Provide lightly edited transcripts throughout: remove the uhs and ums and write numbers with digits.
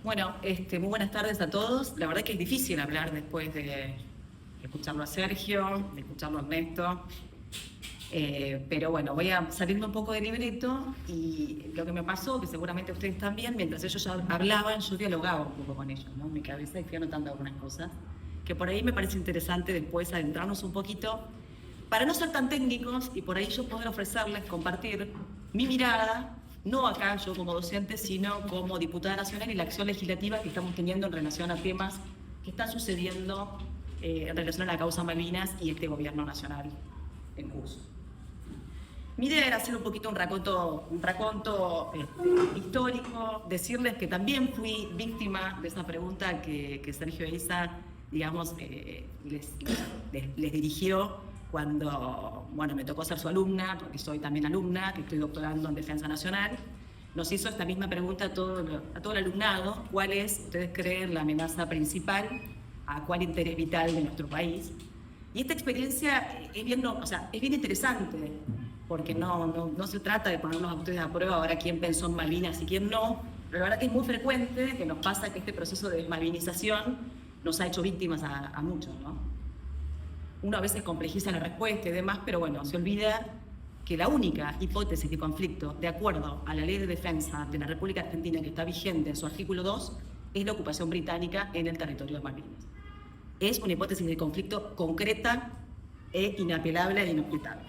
Bueno, muy buenas tardes a todos. La verdad que es difícil hablar después de escucharlo a Sergio, de escucharlo a Ernesto. Pero bueno, voy a salirme un poco del libreto y lo que me pasó, que seguramente ustedes también, mientras ellos ya hablaban, yo dialogaba un poco con ellos, ¿no? En mi cabeza y fui anotando algunas cosas, que por ahí me parece interesante después adentrarnos un poquito, para no ser tan técnicos y por ahí yo poder ofrecerles, compartir mi mirada, no acá yo como docente, sino como diputada nacional y la acción legislativa que estamos teniendo en relación a temas que están sucediendo en relación a la causa Malvinas y este gobierno nacional en curso. Mi idea era hacer un poquito un raconto histórico, decirles que también fui víctima de esa pregunta que Sergio e Isa, digamos, les dirigió cuando, bueno, me tocó ser su alumna, porque soy también alumna, que estoy doctorando en Defensa Nacional. Nos hizo esta misma pregunta a todo el alumnado: ¿cuál es, ustedes creen, la amenaza principal a cuál interés vital de nuestro país? Y esta experiencia es bien interesante, porque no se trata de ponernos a ustedes a prueba ahora quién pensó en Malvinas y quién no, pero la verdad que es muy frecuente que nos pasa que este proceso de desmalvinización nos ha hecho víctimas a muchos, ¿no? Uno a veces complejiza la respuesta y demás, pero bueno, se olvida que la única hipótesis de conflicto, de acuerdo a la Ley de Defensa de la República Argentina que está vigente en su artículo 2, es la ocupación británica en el territorio de Malvinas. Es una hipótesis de conflicto concreta e inapelable e inobjetable.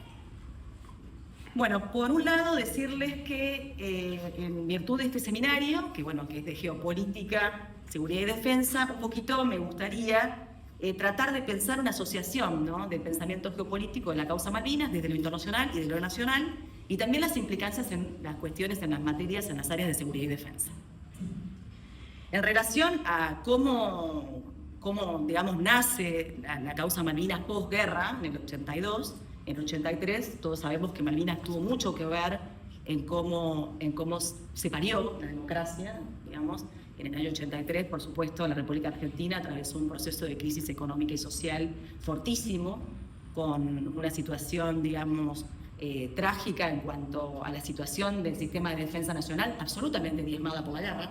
Bueno, por un lado decirles que en virtud de este seminario, que es de geopolítica, seguridad y defensa, un poquito me gustaría tratar de pensar una asociación, ¿no?, de pensamiento geopolítico de la causa Malvinas desde lo internacional y de lo nacional, y también las implicancias en las cuestiones, en las materias, en las áreas de seguridad y defensa. En relación a cómo digamos, nace la causa Malvinas posguerra, en el 82, en el 83, todos sabemos que Malvinas tuvo mucho que ver en cómo se parió la democracia, digamos. En el año 83, por supuesto, la República Argentina atravesó un proceso de crisis económica y social fortísimo, con una situación, digamos, trágica en cuanto a la situación del sistema de defensa nacional, absolutamente diezmada por la guerra.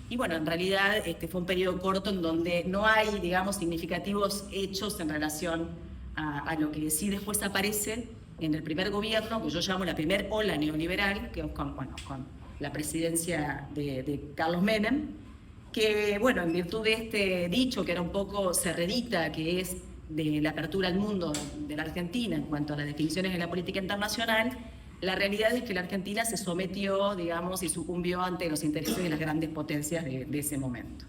Y bueno, en realidad fue un periodo corto en donde no hay, digamos, significativos hechos en relación a lo que sí después aparece en el primer gobierno, que yo llamo la primer ola neoliberal, que es con la presidencia de Carlos Menem, que, bueno, en virtud de este dicho que era un poco serredita, que es de la apertura al mundo de la Argentina en cuanto a las definiciones de la política internacional, la realidad es que la Argentina se sometió, digamos, y sucumbió ante los intereses de las grandes potencias de ese momento.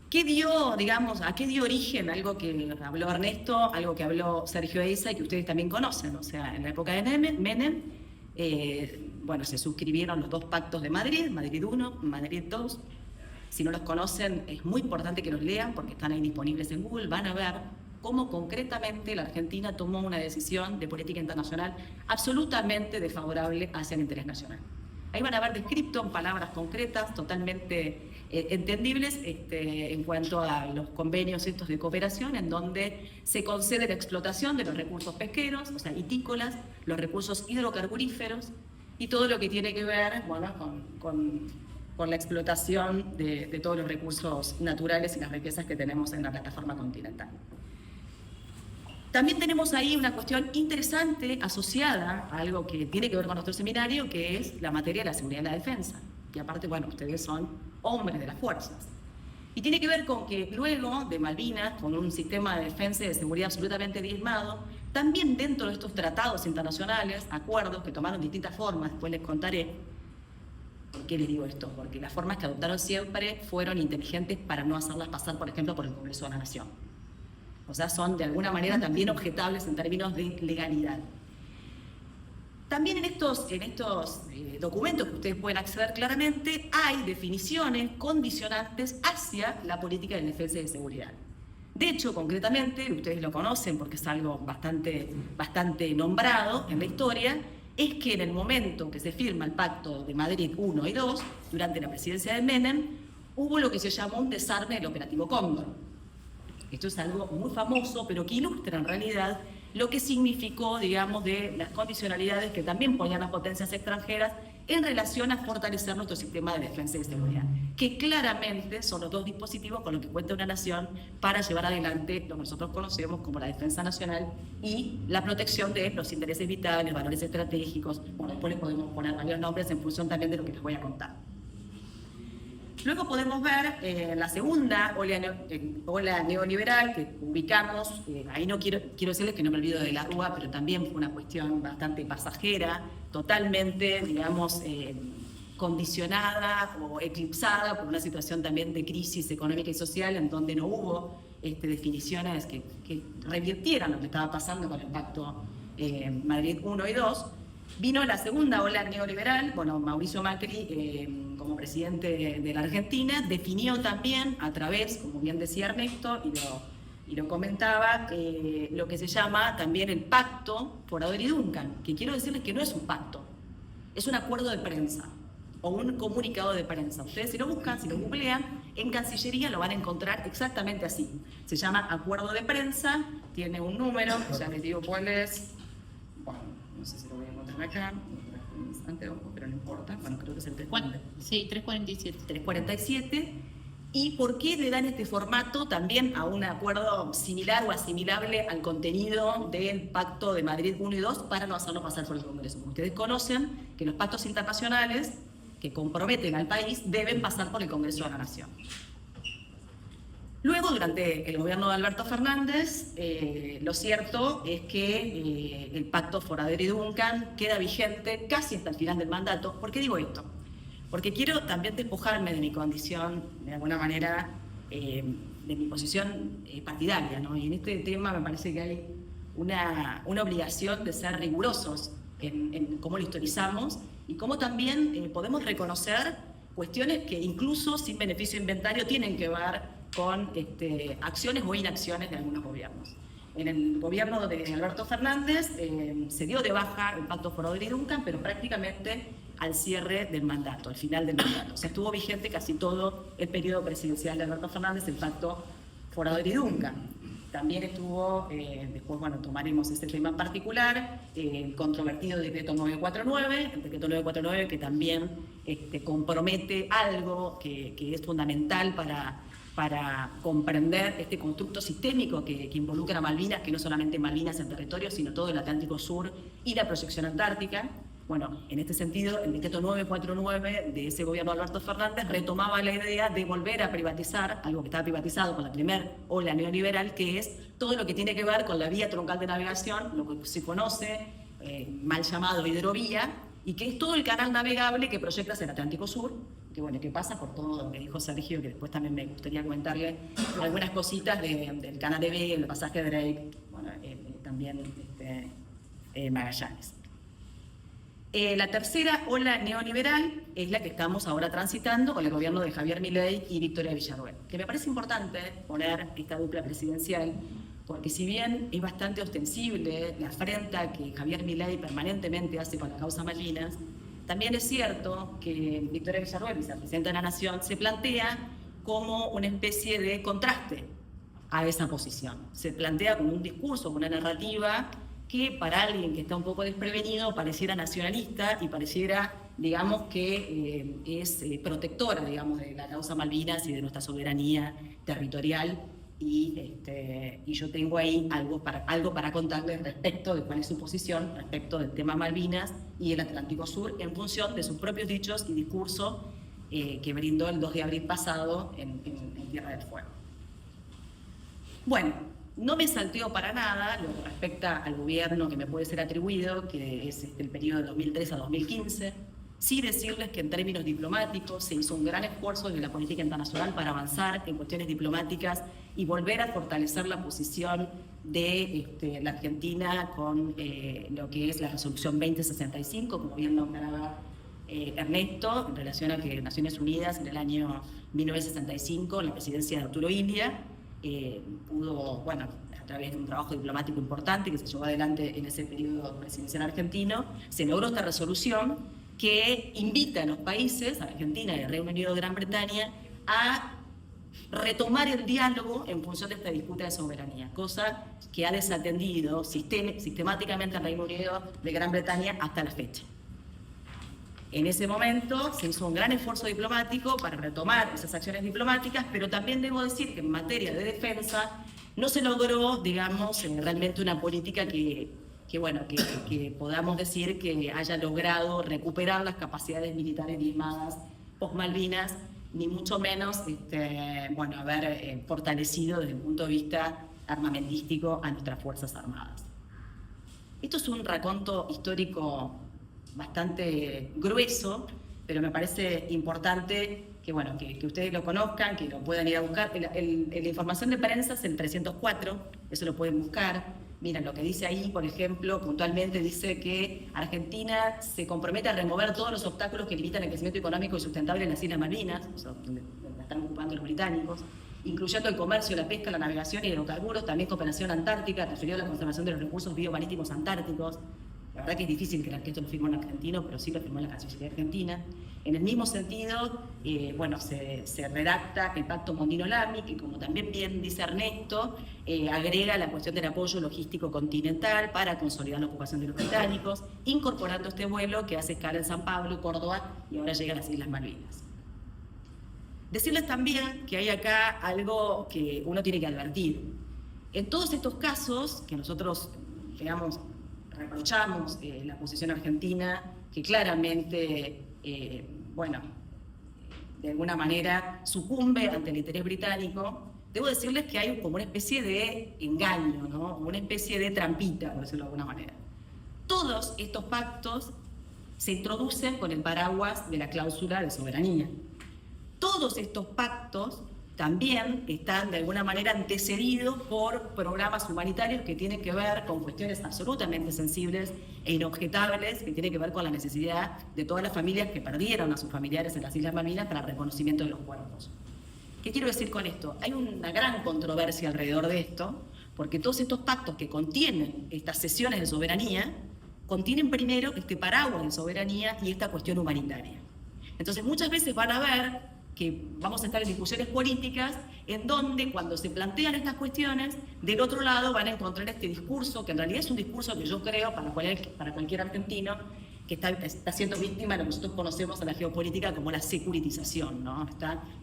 ¿A qué dio origen algo que habló Ernesto, algo que habló Sergio e Isa y que ustedes también conocen? O sea, en la época de Menem, se suscribieron los dos pactos de Madrid, Madrid I, Madrid II. Si no los conocen, es muy importante que los lean porque están ahí disponibles en Google. Van a ver cómo concretamente la Argentina tomó una decisión de política internacional absolutamente desfavorable hacia el interés nacional. Ahí van a ver descrito en palabras concretas, totalmente entendibles, en cuanto a los convenios estos de cooperación, en donde se concede la explotación de los recursos pesqueros, o sea, hitícolas, los recursos hidrocarburíferos y todo lo que tiene que ver, con la explotación de todos los recursos naturales y las riquezas que tenemos en la plataforma continental. También tenemos ahí una cuestión interesante asociada a algo que tiene que ver con nuestro seminario, que es la materia de la seguridad y la defensa. Y aparte, ustedes son hombres de las fuerzas. Y tiene que ver con que luego de Malvinas, con un sistema de defensa y de seguridad absolutamente diezmado, también dentro de estos tratados internacionales, acuerdos que tomaron distintas formas, después les contaré. ¿Por qué les digo esto? Porque las formas que adoptaron siempre fueron inteligentes para no hacerlas pasar, por ejemplo, por el Congreso de la Nación. O sea, son de alguna manera también objetables en términos de legalidad. También en estos documentos que ustedes pueden acceder claramente, hay definiciones condicionantes hacia la política de defensa y de seguridad. De hecho, concretamente, ustedes lo conocen porque es algo bastante nombrado en la historia, es que en el momento que se firma el Pacto de Madrid I y II, durante la presidencia de Menem, hubo lo que se llamó un desarme del operativo Cóndor. Esto es algo muy famoso, pero que ilustra en realidad lo que significó, digamos, de las condicionalidades que también ponían las potencias extranjeras en relación a fortalecer nuestro sistema de defensa y de seguridad, que claramente son los dos dispositivos con los que cuenta una nación para llevar adelante lo que nosotros conocemos como la defensa nacional y la protección de los intereses vitales, valores estratégicos. Bueno, después les podemos poner varios nombres en función también de lo que les voy a contar. Luego podemos ver la segunda ola neoliberal que ubicamos, ahí no quiero decirles que no me olvido de la Rúa, pero también fue una cuestión bastante pasajera, totalmente, digamos, condicionada o eclipsada por una situación también de crisis económica y social en donde no hubo definiciones que revirtieran lo que estaba pasando con el Pacto Madrid 1 y 2. Vino la segunda ola neoliberal, bueno, Mauricio Macri, como presidente de la Argentina, definió también a través, como bien decía Ernesto, y lo comentaba, lo que se llama también el Pacto Forador y Duncan, que quiero decirles que no es un pacto, es un acuerdo de prensa o un comunicado de prensa. Ustedes si lo buscan, si lo googlean, en Cancillería lo van a encontrar exactamente así. Se llama acuerdo de prensa, tiene un número, ya les digo cuál es. Bueno, no sé si lo voy a encontrar acá, pero no importa. Bueno, creo que es el 347. Sí, 347. 347. ¿Y por qué le dan este formato también a un acuerdo similar o asimilable al contenido del Pacto de Madrid 1 y 2 para no hacerlo pasar por el Congreso? Como ustedes conocen que los pactos internacionales que comprometen al país deben pasar por el Congreso de la Nación. Luego, durante el gobierno de Alberto Fernández, lo cierto es que el Pacto Forador y Duncan queda vigente casi hasta el final del mandato. ¿Por qué digo esto? Porque quiero también despojarme de mi condición, de alguna manera, de mi posición partidaria, ¿no? Y en este tema me parece que hay una obligación de ser rigurosos en cómo lo historizamos y cómo también podemos reconocer cuestiones que incluso sin beneficio inventario tienen que ver con acciones o inacciones de algunos gobiernos. En el gobierno de Alberto Fernández se dio de baja el Pacto Forador y Duncan, pero prácticamente al cierre del mandato, al final del mandato. O sea, estuvo vigente casi todo el periodo presidencial de Alberto Fernández el Pacto Forador y Duncan. También estuvo, después, bueno, tomaremos este tema en particular, el controvertido decreto 949, el decreto 949 que también compromete algo que es fundamental para comprender este constructo sistémico que involucra a Malvinas, que no solamente Malvinas en territorio, sino todo el Atlántico Sur y la proyección antártica. Bueno, en este sentido, el decreto 949 de ese gobierno de Alberto Fernández retomaba la idea de volver a privatizar, algo que estaba privatizado con la primera ola neoliberal, que es todo lo que tiene que ver con la vía troncal de navegación, lo que se conoce, mal llamado hidrovía, y que es todo el canal navegable que proyecta hacia el Atlántico Sur, que bueno, que pasa por todo lo que dijo Sergio, que después también me gustaría comentarle algunas cositas del canal de Beagle, el pasaje de Drake, bueno, también Magallanes. La tercera ola neoliberal es la que estamos ahora transitando con el gobierno de Javier Milei y Victoria Villarruel, que me parece importante poner esta dupla presidencial, porque si bien es bastante ostensible la afrenta que Javier Milei permanentemente hace con la causa Malvinas, también es cierto que Victoria Villarruel, vicepresidenta de la Nación, se plantea como una especie de contraste a esa posición. Se plantea como un discurso, como una narrativa que para alguien que está un poco desprevenido pareciera nacionalista y pareciera, digamos, que es protectora, digamos, de la causa Malvinas y de nuestra soberanía territorial. Y yo tengo ahí algo para contarles respecto de cuál es su posición respecto del tema Malvinas y el Atlántico Sur en función de sus propios dichos y discurso que brindó el 2 de abril pasado en Tierra del Fuego. Bueno, no me salteo para nada lo que respecta al gobierno que me puede ser atribuido, que es el periodo de 2003 a 2015. Sí decirles que en términos diplomáticos se hizo un gran esfuerzo desde la política internacional para avanzar en cuestiones diplomáticas y volver a fortalecer la posición de la Argentina con lo que es la resolución 2065, como bien nombraba Ernesto, en relación a que Naciones Unidas en el año 1965, en la presidencia de Arturo Illia, pudo, bueno, a través de un trabajo diplomático importante que se llevó adelante en ese periodo presidencial argentino, se logró esta resolución que invita a los países, a Argentina y al Reino Unido de Gran Bretaña, a retomar el diálogo en función de esta disputa de soberanía, cosa que ha desatendido sistemáticamente al Reino Unido de Gran Bretaña hasta la fecha. En ese momento se hizo un gran esfuerzo diplomático para retomar esas acciones diplomáticas, pero también debo decir que en materia de defensa no se logró, digamos, realmente una política que podamos decir que haya logrado recuperar las capacidades militares diezmadas post-Malvinas, ni mucho menos haber fortalecido desde el punto de vista armamentístico a nuestras Fuerzas Armadas. Esto es un raconto histórico bastante grueso, pero me parece importante que ustedes lo conozcan, que lo puedan ir a buscar. La información de prensa es el 304, eso lo pueden buscar. Miren, lo que dice ahí, por ejemplo, puntualmente dice que Argentina se compromete a remover todos los obstáculos que limitan el crecimiento económico y sustentable en las Islas Malvinas, o sea, donde la están ocupando los británicos, incluyendo el comercio, la pesca, la navegación y hidrocarburos, también cooperación antártica, referido a la conservación de los recursos biomarítimos antárticos. La verdad que es difícil creer que esto lo firmó un argentino, pero sí lo firmó la Cancillería Argentina. En el mismo sentido, se redacta el Pacto Mondino-Lamy, que como también bien dice Ernesto, agrega la cuestión del apoyo logístico continental para consolidar la ocupación de los británicos, incorporando este vuelo que hace escala en San Pablo, Córdoba, y ahora llega a las Islas Malvinas. Decirles también que hay acá algo que uno tiene que advertir. En todos estos casos que nosotros, digamos, reprochamos la posición argentina, que claramente, de alguna manera sucumbe ante el interés británico, debo decirles que hay como una especie de engaño, ¿no? Una especie de trampita, por decirlo de alguna manera. Todos estos pactos se introducen con el paraguas de la cláusula de soberanía. Todos estos pactos también están de alguna manera antecedidos por programas humanitarios que tienen que ver con cuestiones absolutamente sensibles e inobjetables, que tienen que ver con la necesidad de todas las familias que perdieron a sus familiares en las Islas Malvinas para el reconocimiento de los cuerpos. ¿Qué quiero decir con esto? Hay una gran controversia alrededor de esto, porque todos estos pactos que contienen estas cesiones de soberanía, contienen primero este paraguas de soberanía y esta cuestión humanitaria. Entonces muchas veces van a ver que vamos a estar en discusiones políticas en donde cuando se plantean estas cuestiones, del otro lado van a encontrar este discurso, que en realidad es un discurso que yo creo para cualquier argentino que está siendo víctima de lo que nosotros conocemos en la geopolítica como la securitización, ¿no?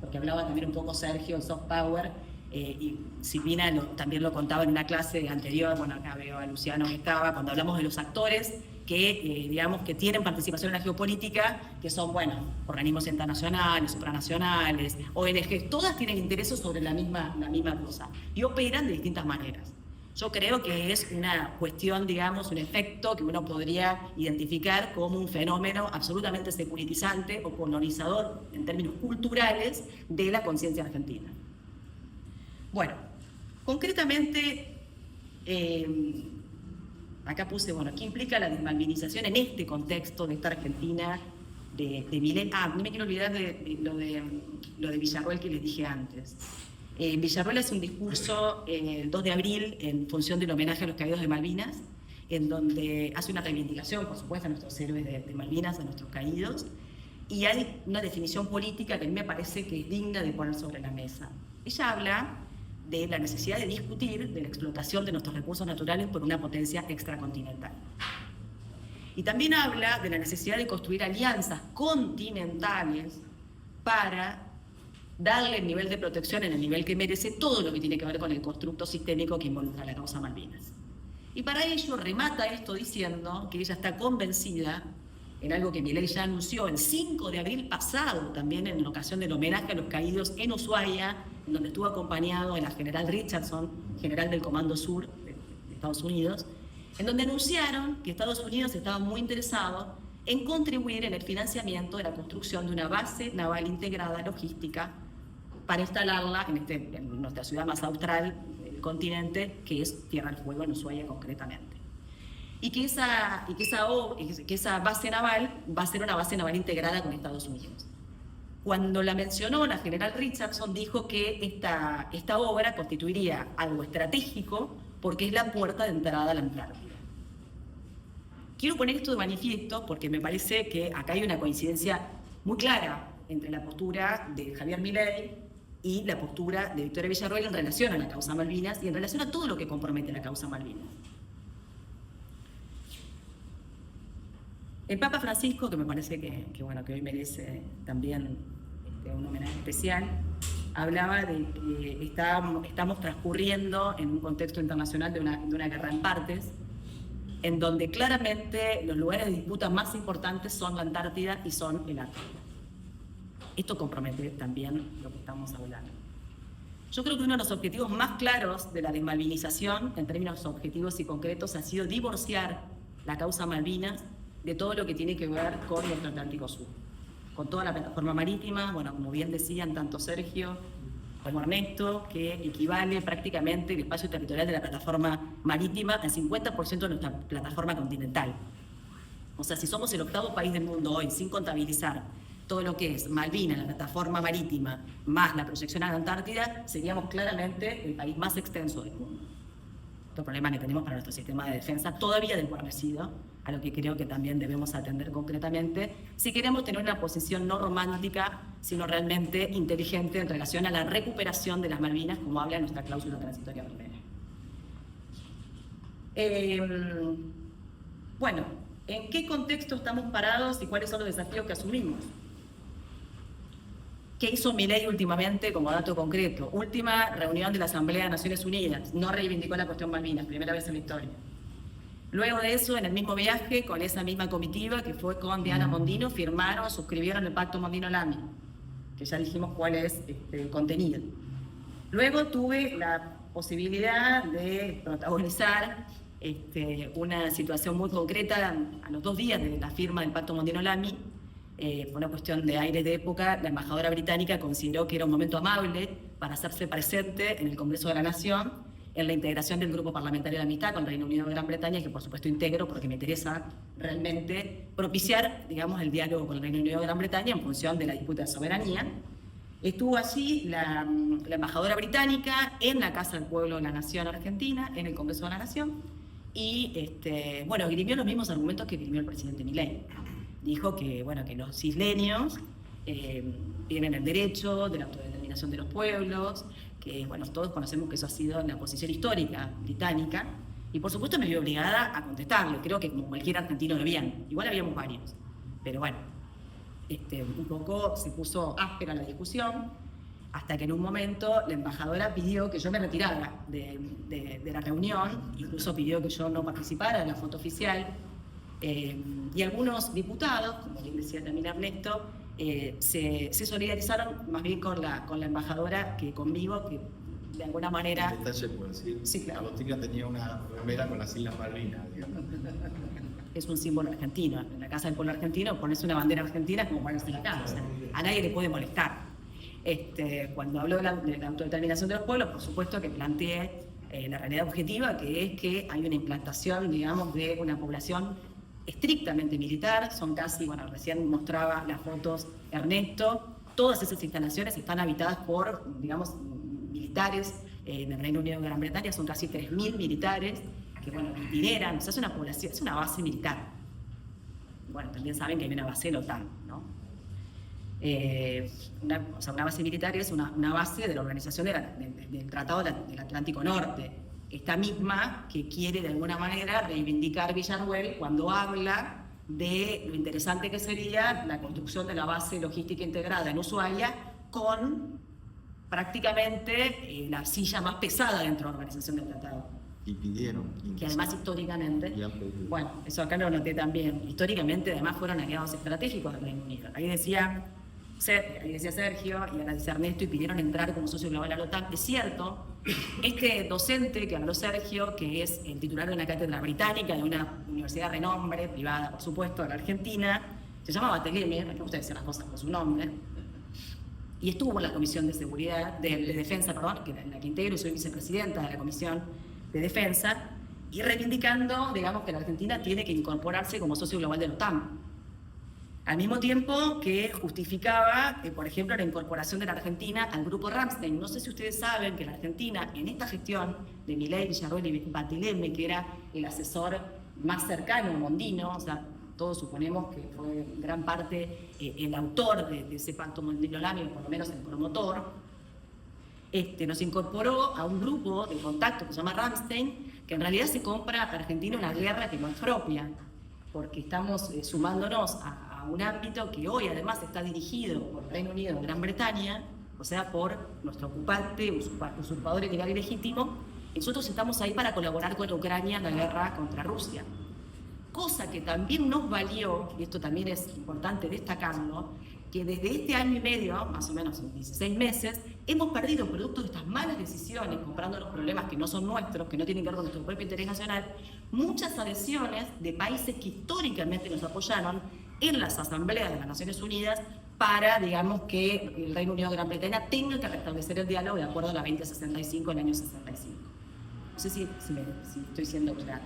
Porque hablaba también un poco Sergio, el soft power, y Silvina también lo contaba en una clase anterior, acá veo a Luciano que estaba, cuando hablamos de los actores que, que tienen participación en la geopolítica, que son, organismos internacionales, supranacionales, ONGs, todas tienen intereses sobre la misma cosa y operan de distintas maneras. Yo creo que es una cuestión, un efecto que uno podría identificar como un fenómeno absolutamente securitizante o colonizador en términos culturales de la conciencia argentina. Bueno, concretamente, acá puse, ¿qué implica la desmalvinización en este contexto de esta Argentina de Milei? No me quiero olvidar de lo de Villarroel que les dije antes. Villarroel hace un discurso el 2 de abril en función del homenaje a los caídos de Malvinas, en donde hace una reivindicación, por supuesto, a nuestros héroes de Malvinas, a nuestros caídos, y hay una definición política que a mí me parece que es digna de poner sobre la mesa. Ella habla de la necesidad de discutir de la explotación de nuestros recursos naturales por una potencia extracontinental. Y también habla de la necesidad de construir alianzas continentales para darle el nivel de protección en el nivel que merece todo lo que tiene que ver con el constructo sistémico que involucra la causa Malvinas. Y para ello remata esto diciendo que ella está convencida en algo que Milei ya anunció el 5 de abril pasado, también en ocasión del homenaje a los caídos en Ushuaia, en donde estuvo acompañado de la general Richardson, general del Comando Sur de Estados Unidos, en donde anunciaron que Estados Unidos estaba muy interesado en contribuir en el financiamiento de la construcción de una base naval integrada logística para instalarla en nuestra ciudad más austral del continente, que es Tierra del Fuego, en Ushuaia concretamente. Y que esa base naval va a ser una base naval integrada con Estados Unidos. Cuando la mencionó la general Richardson, dijo que esta obra constituiría algo estratégico porque es la puerta de entrada a la Antártida. Quiero poner esto de manifiesto porque me parece que acá hay una coincidencia muy clara entre la postura de Javier Milei y la postura de Victoria Villarroel en relación a la causa Malvinas y en relación a todo lo que compromete la causa Malvinas. El Papa Francisco, que me parece que hoy merece también un homenaje especial, hablaba de que estamos transcurriendo en un contexto internacional de una guerra en partes, en donde claramente los lugares de disputa más importantes son la Antártida y son el Ártico. Esto compromete también lo que estamos hablando. Yo creo que uno de los objetivos más claros de la desmalvinización, en términos objetivos y concretos, ha sido divorciar la causa Malvinas de todo lo que tiene que ver con nuestro Atlántico Sur. Con toda la plataforma marítima, bueno, como bien decían tanto Sergio como Ernesto, que equivale prácticamente el espacio territorial de la plataforma marítima al 50% de nuestra plataforma continental. O sea, si somos el 8º país del mundo hoy, sin contabilizar todo lo que es Malvinas, la plataforma marítima, más la proyección a la Antártida, seríamos claramente el país más extenso del mundo. Otro problema que tenemos para nuestro sistema de defensa, todavía desguarnecido, a lo que creo que también debemos atender concretamente, si queremos tener una posición no romántica, sino realmente inteligente en relación a la recuperación de las Malvinas, como habla nuestra cláusula transitoria primera. Bueno, ¿en qué contexto estamos parados y cuáles son los desafíos que asumimos? ¿Qué hizo Milei últimamente como dato concreto? Última reunión de la Asamblea de Naciones Unidas, no reivindicó la cuestión Malvinas, primera vez en la historia. Luego de eso, en el mismo viaje, con esa misma comitiva que fue con Diana Mondino, suscribieron el Pacto Mondino-Lamy, que ya dijimos cuál es el contenido. Luego tuve la posibilidad de protagonizar una situación muy concreta a los 2 días de la firma del Pacto Mondino-Lamy. Por una cuestión de aires de época, la embajadora británica consideró que era un momento amable para hacerse presente en el Congreso de la Nación en la integración del Grupo Parlamentario de Amistad con Reino Unido y Gran Bretaña, que por supuesto integro porque me interesa realmente propiciar, digamos, el diálogo con el Reino Unido y Gran Bretaña en función de la disputa de soberanía. Estuvo allí la embajadora británica en la Casa del Pueblo de la Nación Argentina, en el Congreso de la Nación, y bueno, esgrimió los mismos argumentos que esgrimió el presidente Milei. Dijo que, bueno, que los isleños tienen el derecho de la autodeterminación de los pueblos, que, bueno, todos conocemos que eso ha sido la posición histórica británica, y por supuesto me vi obligada a contestarle, creo que como cualquier argentino lo veían, igual habíamos varios, pero bueno, un poco se puso áspera la discusión, hasta que en un momento la embajadora pidió que yo me retirara de la reunión, incluso pidió que yo no participara en la foto oficial, y algunos diputados, como bien decía también Ernesto, se solidarizaron más bien con la embajadora que conmigo, que de alguna manera... Un detalle, puedo decir. Sí, claro. Agostina tenía una remera con las Islas Malvinas, digamos. Es un símbolo argentino. En la Casa del Pueblo Argentino pones una bandera argentina como ponerse acá. O sea, a nadie le puede molestar. Cuando hablo de la autodeterminación de los pueblos, por supuesto que planteé la realidad objetiva, que es que hay una implantación, digamos, de una población estrictamente militar. Son casi, bueno, recién mostraba las fotos Ernesto, todas esas instalaciones están habitadas por, digamos, militares en el Reino Unido y Gran Bretaña, son casi 3.000 militares que, bueno, itineran, o sea, es una población, es una base militar. Bueno, también saben que hay una base de la OTAN, ¿no? Una base militar es una base de la organización del Tratado del Atlántico Norte, esta misma que quiere de alguna manera reivindicar Villarruel cuando habla de lo interesante que sería la construcción de la base logística integrada en Ushuaia con prácticamente la silla más pesada dentro de la organización del tratado. Y pidieron. Que además históricamente, bueno, eso acá lo noté también, históricamente además fueron aliados estratégicos del Reino Unido. Ahí decía Sergio y ahora dice Ernesto, y pidieron entrar como socio global a la OTAN. Es cierto, este docente que habló Sergio, que es el titular de una cátedra británica de una universidad de renombre, privada por supuesto, de la Argentina, se llama Barthelemy, me gusta decir las cosas por su nombre, y estuvo en la Comisión de Seguridad, de Defensa, perdón, en la que integro, soy vicepresidenta de la Comisión de Defensa, y reivindicando, digamos, que la Argentina tiene que incorporarse como socio global de la OTAN. Al mismo tiempo que justificaba, por ejemplo, la incorporación de la Argentina al grupo Ramstein. No sé si ustedes saben que la Argentina, en esta gestión de Milei, Villarruel y Barthelemy, que era el asesor más cercano a Mondino, o sea, todos suponemos que fue en gran parte el autor de ese pacto Mondino-Lamy, por lo menos el promotor, nos incorporó a un grupo de contacto que se llama Ramstein, que en realidad se compra a Argentina una guerra que no es propia. porque estamos sumándonos a un ámbito que hoy además está dirigido por el Reino Unido y Gran Bretaña, o sea, por nuestro ocupante, usurpador ilegal y legítimo. Nosotros estamos ahí para colaborar con Ucrania en la guerra contra Rusia. Cosa que también nos valió, y esto también es importante destacarlo, que desde este año y medio, más o menos en 16 meses, hemos perdido, producto de estas malas decisiones, comprando los problemas que no son nuestros, que no tienen que ver con nuestro propio interés nacional, muchas adhesiones de países que históricamente nos apoyaron en las asambleas de las Naciones Unidas para, digamos, que el Reino Unido y Gran Bretaña tengan que restablecer el diálogo de acuerdo a la 2065 del año 65. No sé si estoy siendo clara.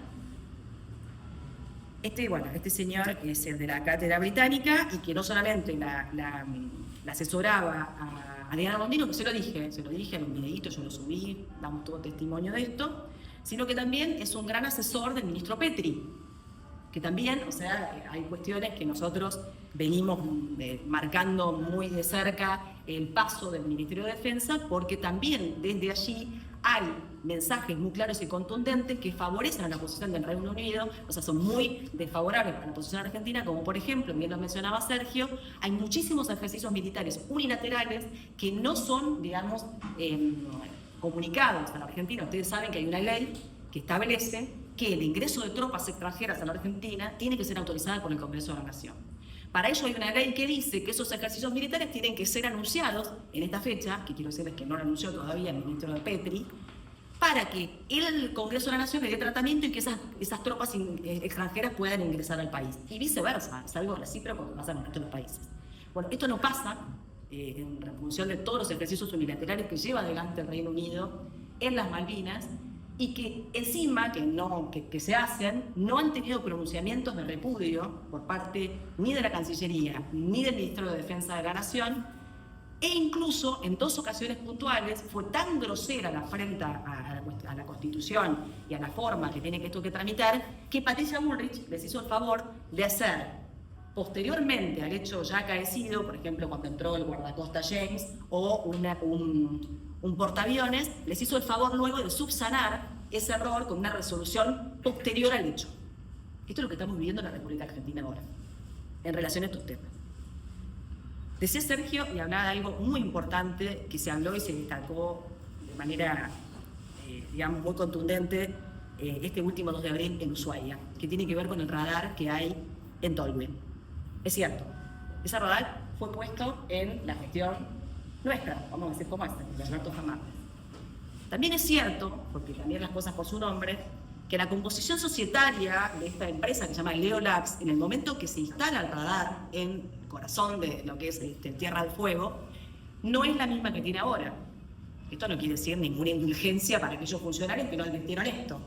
Este señor es el de la Cátedra Británica y que no solamente la asesoraba a Diana Mondino, que se lo dije en un videíto, yo lo subí, damos todo testimonio de esto, sino que también es un gran asesor del ministro Petri, que también, o sea, hay cuestiones que nosotros venimos marcando muy de cerca el paso del Ministerio de Defensa, porque también desde allí hay mensajes muy claros y contundentes que favorecen a la posición del Reino Unido, o sea, son muy desfavorables para la posición argentina, como por ejemplo, bien lo mencionaba Sergio, hay muchísimos ejercicios militares unilaterales que no son, digamos, comunicados a la Argentina. Ustedes saben que hay una ley que establece que el ingreso de tropas extranjeras a la Argentina tiene que ser autorizada por el Congreso de la Nación. Para ello hay una ley que dice que esos ejercicios militares tienen que ser anunciados en esta fecha, que quiero decirles que no lo anunció todavía el ministro de Petri, para que el Congreso de la Nación le dé tratamiento y que esas tropas extranjeras puedan ingresar al país. Y viceversa, es algo recíproco que pasa en el resto de los países. Bueno, esto no pasa en función de todos los ejercicios unilaterales que lleva adelante el Reino Unido en las Malvinas, y que encima que se hacen, no han tenido pronunciamientos de repudio por parte ni de la Cancillería ni del Ministro de Defensa de la Nación, e incluso en 2 ocasiones puntuales fue tan grosera la afrenta a la Constitución y a la forma que tiene esto que tramitar, que Patricia Bullrich les hizo el favor de hacer, posteriormente al hecho ya acaecido, por ejemplo cuando entró el guardacosta James o un portaaviones, les hizo el favor luego de subsanar ese error con una resolución posterior al hecho. Esto es lo que estamos viviendo en la República Argentina ahora, en relación a estos temas. Decía Sergio y hablaba de algo muy importante que se habló y se destacó de manera, digamos, muy contundente este último 2 de abril en Ushuaia, que tiene que ver con el radar que hay en Tolwyn. Es cierto, ese radar fue puesto en la gestión nuestra, vamos a decir como esta, de Alberto Fernández. También es cierto, porque también las cosas por su nombre, que la composición societaria de esta empresa que se llama Leo Labs, en el momento que se instala el radar en el corazón de lo que es Tierra del Fuego, no es la misma que tiene ahora. Esto no quiere decir ninguna indulgencia para aquellos funcionarios que no advirtieron esto.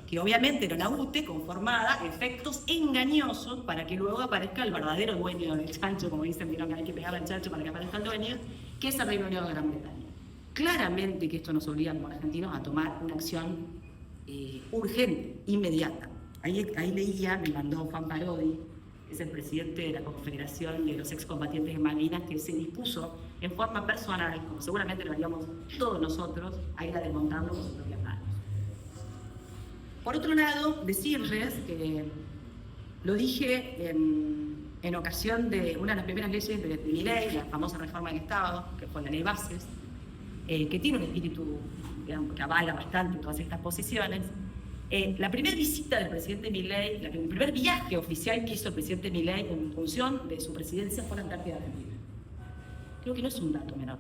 Que obviamente era una UTE conformada, efectos engañosos para que luego aparezca el verdadero dueño del chancho, como dicen, vieron que hay que pegarle al chancho para que aparezca el dueño, que es el Reino Unido de Gran Bretaña. Claramente que esto nos obliga como argentinos a tomar una acción urgente, inmediata. Ahí leía, me mandó Juan Parodi, es el presidente de la Confederación de los Excombatientes de Malvinas, que se dispuso en forma personal, como seguramente lo haríamos todos nosotros, a ir a desmontarlo con sus propias manos. Por otro lado, decirles que lo dije en ocasión de una de las primeras leyes de mi ley, la famosa reforma del Estado, que fue la ley Bases, que tiene un espíritu, digamos, que avala bastante todas estas posiciones. La primera visita del presidente Milei, el primer viaje oficial que hizo el presidente Milei en función de su presidencia fue a la Antártida Argentina. Creo que no es un dato menor.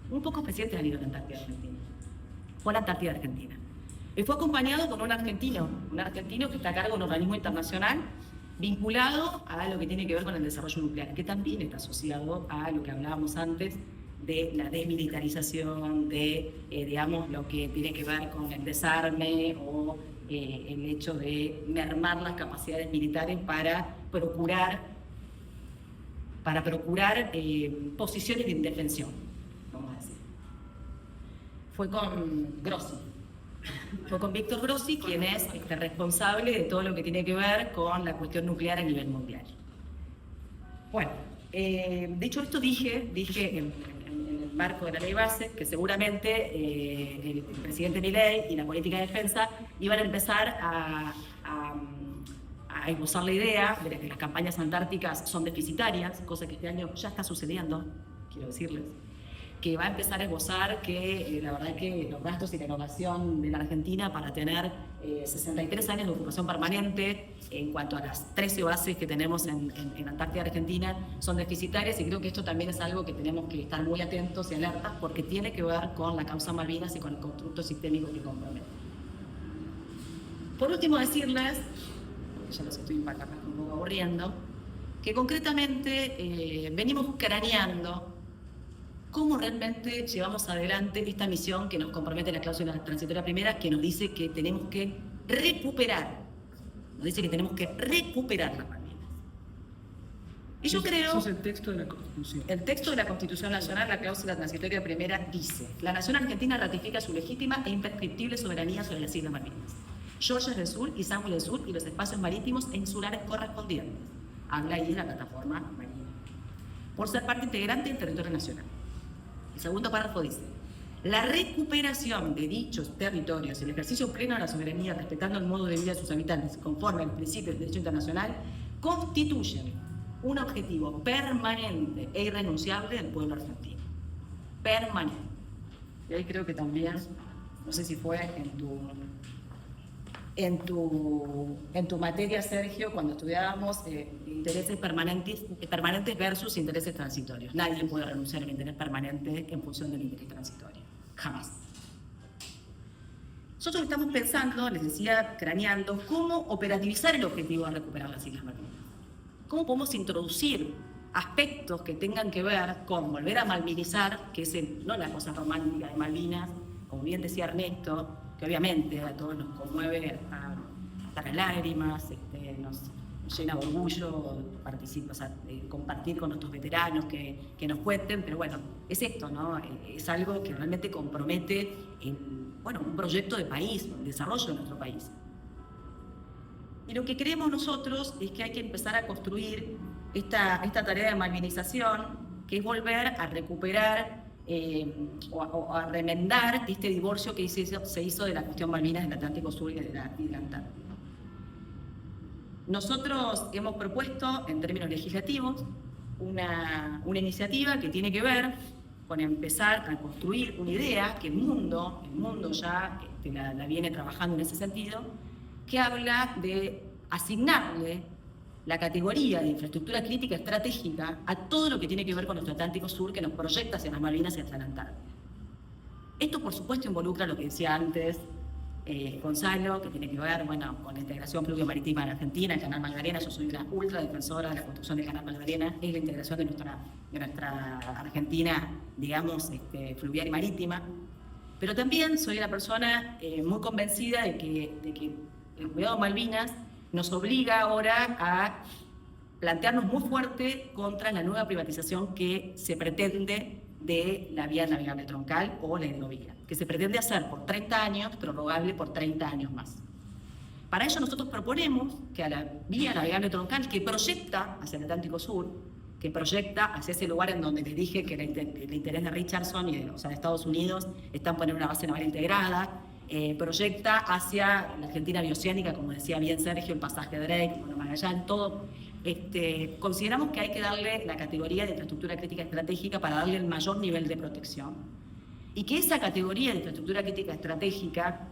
Muy pocos presidentes han ido a la Antártida Argentina. Fue a la Antártida Argentina. Y fue acompañado con un argentino que está a cargo de un organismo internacional vinculado a lo que tiene que ver con el desarrollo nuclear, que también está asociado a lo que hablábamos antes de la desmilitarización, de, digamos, lo que tiene que ver con el desarme o el hecho de mermar las capacidades militares para procurar posiciones de indefensión, vamos a decir. Fue con Grossi. Fue con Víctor Grossi, quien es responsable de todo lo que tiene que ver con la cuestión nuclear a nivel mundial. Bueno, dicho esto, dije en el marco de la ley base que seguramente el presidente Milei y la política de defensa iban a empezar a esbozar la idea de que las campañas antárticas son deficitarias, cosa que este año ya está sucediendo, quiero decirles, que va a empezar a esbozar que la verdad que los gastos y la innovación de la Argentina para tener 63 años de ocupación permanente en cuanto a las 13 bases que tenemos en Antártida Argentina son deficitarias, y creo que esto también es algo que tenemos que estar muy atentos y alertas porque tiene que ver con la causa Malvinas y con el constructo sistémico que compromete. Por último, decirles, porque ya los estoy un poco aburriendo, que concretamente venimos craneando cómo realmente llevamos adelante esta misión que nos compromete la cláusula transitoria primera, que nos dice que tenemos que recuperar las Malvinas. Y yo creo... Eso es el texto de la Constitución. El texto de la Constitución Nacional, la cláusula transitoria primera, dice: la nación argentina ratifica su legítima e imprescriptible soberanía sobre las Islas Malvinas, Georgias del Sur y Samuel del Sur y los espacios marítimos e insulares correspondientes. Habla ahí de la plataforma marina, por ser parte integrante del territorio nacional. El segundo párrafo dice: la recuperación de dichos territorios y el ejercicio pleno de la soberanía, respetando el modo de vida de sus habitantes, conforme al principio del derecho internacional, constituyen un objetivo permanente e irrenunciable del pueblo argentino. Permanente. Y ahí creo que también, no sé si fue en tu materia, Sergio, cuando estudiábamos intereses permanentes versus intereses transitorios. Nadie puede renunciar al interés permanente en función del interés transitorio. Jamás. Nosotros estamos pensando, les decía, craneando, cómo operativizar el objetivo de recuperar las Islas Malvinas. Cómo podemos introducir aspectos que tengan que ver con volver a malvinizar, que es no la cosa romántica de Malvinas, como bien decía Ernesto, que obviamente a todos nos conmueve hasta las lágrimas, nos llena de orgullo compartir con nuestros veteranos que nos cuenten, pero bueno, es esto, ¿no? Es algo que realmente compromete un proyecto de país, el desarrollo de nuestro país. Y lo que creemos nosotros es que hay que empezar a construir esta tarea de malvinización, que es volver a recuperar o a remendar este divorcio que se hizo de la cuestión Malvinas del Atlántico Sur y de la Antártida. Nosotros hemos propuesto, en términos legislativos, una iniciativa que tiene que ver con empezar a construir una idea que el mundo ya la viene trabajando en ese sentido, que habla de asignarle la categoría de infraestructura crítica estratégica a todo lo que tiene que ver con nuestro Atlántico Sur, que nos proyecta hacia las Malvinas y hacia la Antártida. Esto, por supuesto, involucra lo que decía antes Gonzalo, que tiene que ver con la integración pluvio-marítima en Argentina, el Canal Magdalena. Yo soy una ultra defensora de la construcción del Canal Magdalena, es la integración de nuestra Argentina, digamos, fluvial y marítima. Pero también soy una persona muy convencida de que el cuidado de Malvinas nos obliga ahora a plantearnos muy fuerte contra la nueva privatización que se pretende de la vía navegable troncal o la hidrovía, que se pretende hacer por 30 años, prorrogable por 30 años más. Para ello nosotros proponemos que a la vía navegable troncal, que proyecta hacia el Atlántico Sur, que proyecta hacia ese lugar en donde les dije que el interés de Richardson y de Estados Unidos está en poner una base naval integrada, proyecta hacia la Argentina bioceánica, como decía bien Sergio, el pasaje de Drake, Magallanes, todo. Consideramos que hay que darle la categoría de infraestructura crítica estratégica para darle el mayor nivel de protección, y que esa categoría de infraestructura crítica estratégica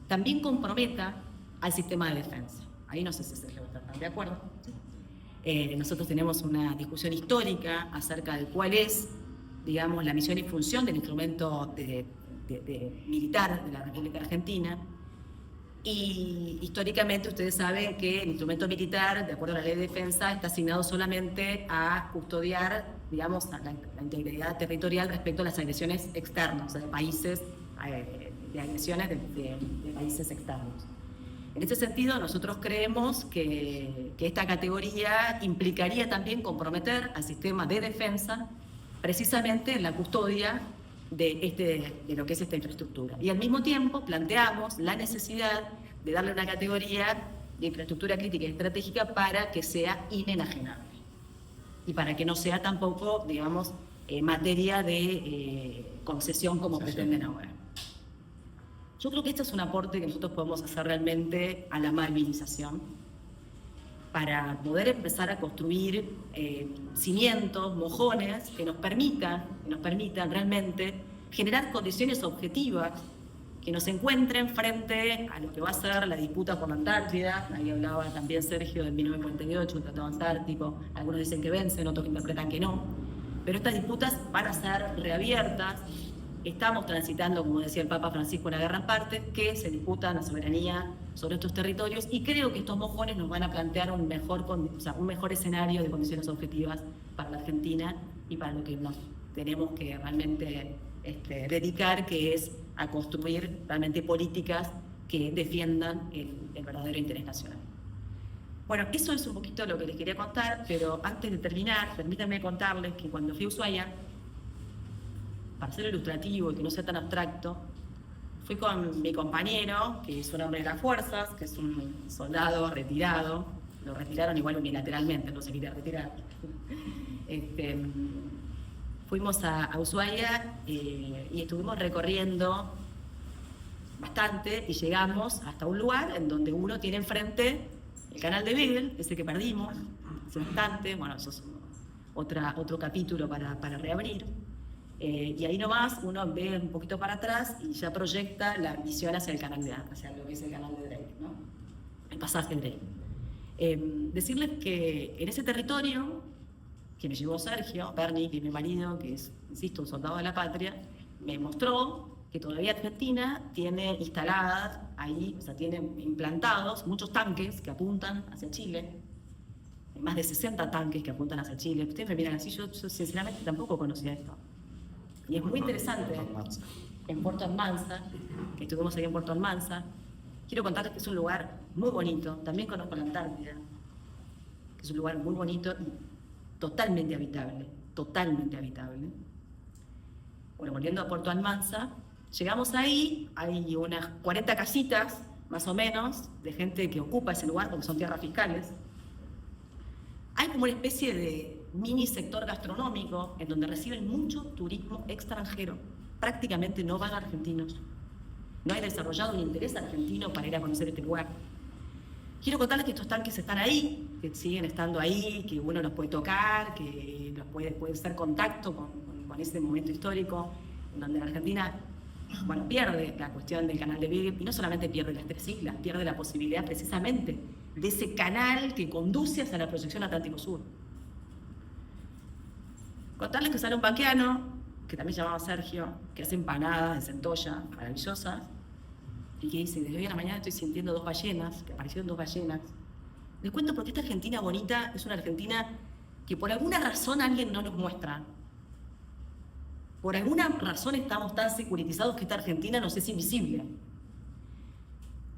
también comprometa al sistema de defensa. Ahí no sé si Sergio está de acuerdo. Nosotros tenemos una discusión histórica acerca de cuál es, digamos, la misión y función del instrumento militar de la República Argentina. Y históricamente ustedes saben que el instrumento militar, de acuerdo a la ley de defensa, está asignado solamente a custodiar, digamos, la integridad territorial respecto a las agresiones externas, de países, de agresiones de países externos. En ese sentido, nosotros creemos que esta categoría implicaría también comprometer al sistema de defensa precisamente en la custodia de lo que es esta infraestructura. Y al mismo tiempo planteamos la necesidad de darle una categoría de infraestructura crítica y estratégica para que sea inenajenable y para que no sea tampoco, digamos, materia de concesión como pretenden ahora. Yo creo que este es un aporte que nosotros podemos hacer realmente a la malvinización para poder empezar a construir cimientos, mojones que nos permitan realmente generar condiciones objetivas que nos encuentren frente a lo que va a ser la disputa por la Antártida. Ahí hablaba también Sergio del 1948, el Tratado Antártico. Algunos dicen que vencen, otros que interpretan que no. Pero estas disputas van a ser reabiertas. Estamos transitando, como decía el Papa Francisco, una guerra en parte, que se disputa la soberanía sobre estos territorios, y creo que estos mojones nos van a plantear un mejor escenario de condiciones objetivas para la Argentina y para lo que nos tenemos que realmente dedicar, que es a construir realmente políticas que defiendan el verdadero interés nacional. Bueno, eso es un poquito lo que les quería contar, pero antes de terminar, permítanme contarles que cuando fui a Ushuaia, para ser ilustrativo y que no sea tan abstracto, fui con mi compañero, que es un hombre de las fuerzas, que es un soldado retirado. Lo retiraron igual unilateralmente, no se quería retirar. Fuimos a Ushuaia y estuvimos recorriendo bastante y llegamos hasta un lugar en donde uno tiene enfrente el canal de Beagle, ese que perdimos hace bastante. Bueno, eso es otro capítulo para reabrir. Y ahí nomás uno ve un poquito para atrás y ya proyecta la visión hacia el canal de hacia lo que es el canal de Drake, ¿no? El pasaje de Drake. Decirles que en ese territorio que me llevó Sergio Berni, que es mi marido, que es, insisto, un soldado de la patria, me mostró que todavía Argentina tiene instaladas ahí, o sea, tiene implantados muchos tanques que apuntan hacia Chile. Hay más de 60 tanques que apuntan hacia Chile. Ustedes me miran así, yo sinceramente tampoco conocía esto. Y es muy interesante, en Puerto Almanza, que estuvimos ahí en Puerto Almanza, quiero contarles que es un lugar muy bonito. También conozco la Antártida, que es un lugar muy bonito y totalmente habitable, totalmente habitable. Bueno, volviendo a Puerto Almanza, llegamos ahí, hay unas 40 casitas, más o menos, de gente que ocupa ese lugar, porque son tierras fiscales. Hay como una especie de mini sector gastronómico en donde reciben mucho turismo extranjero. Prácticamente no van argentinos. No hay desarrollado un interés argentino para ir a conocer este lugar. Quiero contarles que estos tanques están ahí, que siguen estando ahí, que uno los puede tocar, que los puede hacer contacto con ese momento histórico, en donde la Argentina, bueno, pierde la cuestión del canal de Beagle, y no solamente pierde las 3 islas, pierde la posibilidad precisamente de ese canal que conduce hacia la proyección Atlántico Sur. Contarles que sale un vaqueano, que también llamaba Sergio, que hace empanadas de centolla maravillosas, y que dice, desde hoy a la mañana estoy sintiendo 2 ballenas, que aparecieron 2 ballenas. Les cuento porque esta Argentina bonita es una Argentina que por alguna razón alguien no nos muestra. Por alguna razón estamos tan securitizados que esta Argentina nos es invisible.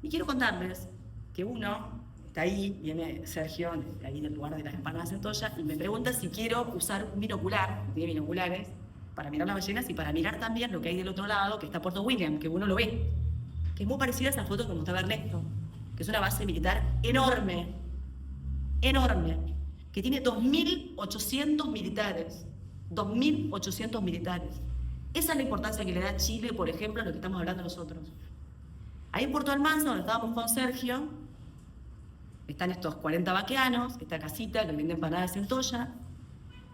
Y quiero contarles que uno está ahí, viene Sergio, de ahí del lugar de las empanadas de centolla, y me pregunta si quiero usar un binocular, tiene binoculares, para mirar las ballenas y para mirar también lo que hay del otro lado, que está Puerto William, que uno lo ve, que es muy parecida a esa foto que mostraba Ernesto, que es una base militar enorme, enorme, que tiene 2.800 militares, 2.800 militares. Esa es la importancia que le da Chile, por ejemplo, a lo que estamos hablando nosotros. Ahí en Puerto Almanza, donde estábamos con Sergio, están estos 40 vaqueanos, esta casita que vende empanadas de centolla.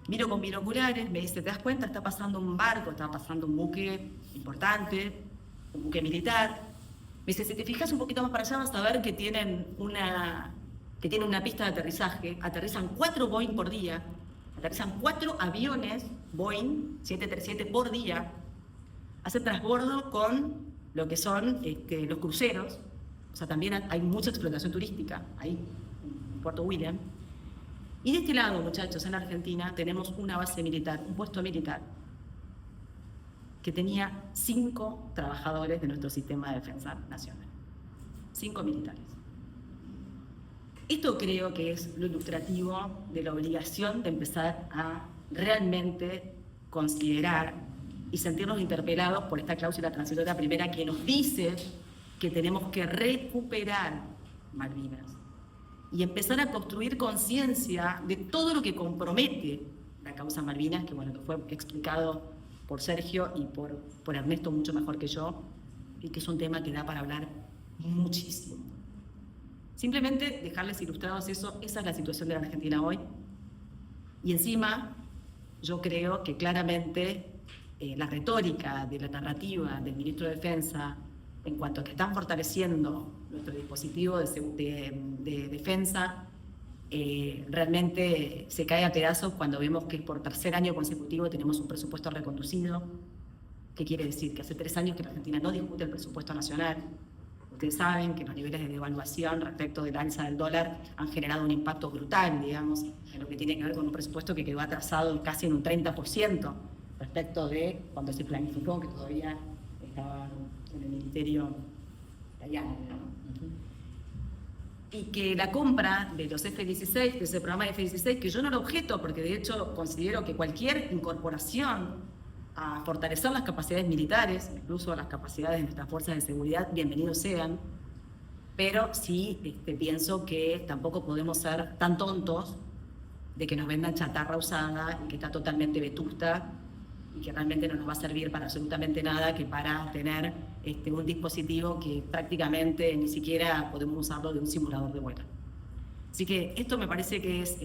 Miro con binoculares, me dice, ¿te das cuenta? Está pasando un barco, está pasando un buque importante, un buque militar. Me dice, si te fijas un poquito más para allá vas a ver que tienen una pista de aterrizaje. Aterrizan 4 Boeing por día, aterrizan 4 aviones Boeing 737 por día. Hacen transbordo con lo que son los cruceros. O sea, también hay mucha explotación turística ahí, en Puerto William. Y de este lado, muchachos, en Argentina tenemos una base militar, un puesto militar, que tenía 5 trabajadores de nuestro sistema de defensa nacional. 5 militares. Esto creo que es lo ilustrativo de la obligación de empezar a realmente considerar y sentirnos interpelados por esta cláusula transitoria primera que nos dice que tenemos que recuperar Malvinas y empezar a construir conciencia de todo lo que compromete la causa Malvinas, que bueno, que fue explicado por Sergio y por Ernesto mucho mejor que yo, y que es un tema que da para hablar muchísimo. Simplemente dejarles ilustrados eso, esa es la situación de la Argentina hoy. Y encima, yo creo que claramente la retórica de la narrativa del ministro de Defensa en cuanto a que están fortaleciendo nuestro dispositivo de defensa, realmente se cae a pedazos cuando vemos que por tercer año consecutivo tenemos un presupuesto reconducido. ¿Qué quiere decir? Que hace 3 años que la Argentina no discute el presupuesto nacional. Ustedes saben que los niveles de devaluación respecto del alza del dólar han generado un impacto brutal, digamos, en lo que tiene que ver con un presupuesto que quedó atrasado casi en un 30% respecto de cuando se planificó, que todavía estaba en el Ministerio italiano. Y que la compra de los F-16, de ese programa de F-16, que yo no lo objeto, porque de hecho considero que cualquier incorporación a fortalecer las capacidades militares, incluso las capacidades de nuestras fuerzas de seguridad, bienvenidos sean, pero sí pienso que tampoco podemos ser tan tontos de que nos vendan chatarra usada y que está totalmente vetusta y que realmente no nos va a servir para absolutamente nada que para tener un dispositivo que prácticamente ni siquiera podemos usarlo de un simulador de vuelo. Así que esto me parece que es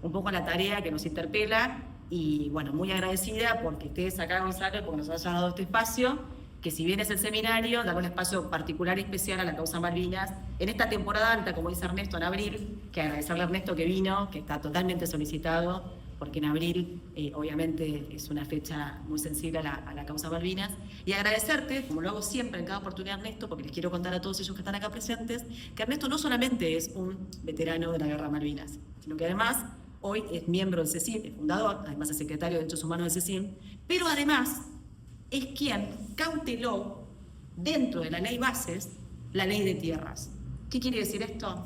un poco la tarea que nos interpela y bueno, muy agradecida porque estés acá, Gonzalo, porque nos haya dado este espacio, que si bien es el seminario, da un espacio particular y especial a la causa Malvinas. En esta temporada alta, como dice Ernesto, en abril, que agradecerle a Ernesto que vino, que está totalmente solicitado, porque en abril obviamente es una fecha muy sensible a la causa Malvinas, y agradecerte, como lo hago siempre en cada oportunidad, Ernesto, porque les quiero contar a todos ellos que están acá presentes, que Ernesto no solamente es un veterano de la Guerra Malvinas, sino que además hoy es miembro del CECIM, es fundador, además es secretario de Derechos Humanos del CECIM, pero además es quien cauteló dentro de la ley bases la ley de tierras. ¿Qué quiere decir esto?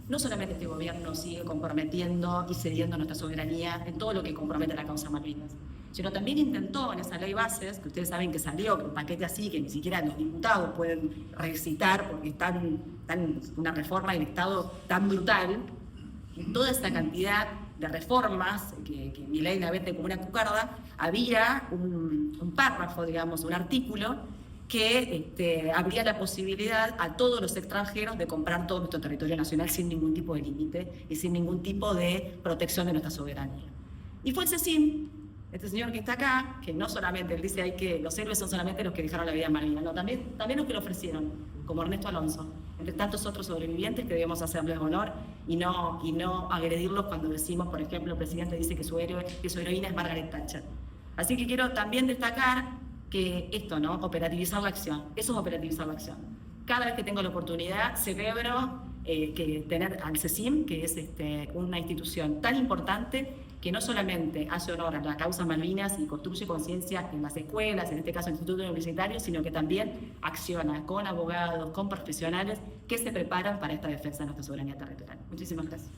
No solamente este gobierno sigue comprometiendo y cediendo nuestra soberanía en todo lo que compromete a la causa Malvinas, sino también intentó en esa ley bases, que ustedes saben que salió, que un paquete así, que ni siquiera los diputados pueden recitar porque está una reforma del Estado tan brutal, y toda esta cantidad de reformas, que mi ley la vende como una cucarda, había un párrafo, digamos, un artículo que abría la posibilidad a todos los extranjeros de comprar todo nuestro territorio nacional sin ningún tipo de límite y sin ningún tipo de protección de nuestra soberanía. Y fue el CECIM, este señor que está acá, que no solamente, él dice que los héroes son solamente los que dejaron la vida en Malvinas, no, también los que lo ofrecieron, como Ernesto Alonso, entre tantos otros sobrevivientes que debemos hacerles honor y no agredirlos cuando decimos, por ejemplo, el presidente dice que su heroína es Margaret Thatcher. Así que quiero también destacar que esto, ¿no? Operativizar la acción. Eso es operativizar la acción. Cada vez que tengo la oportunidad, celebro que tener al CECIM, que es una institución tan importante que no solamente hace honor a la causa Malvinas y construye conciencia en las escuelas, en este caso en institutos universitarios, sino que también acciona con abogados, con profesionales que se preparan para esta defensa de nuestra soberanía territorial. Muchísimas gracias.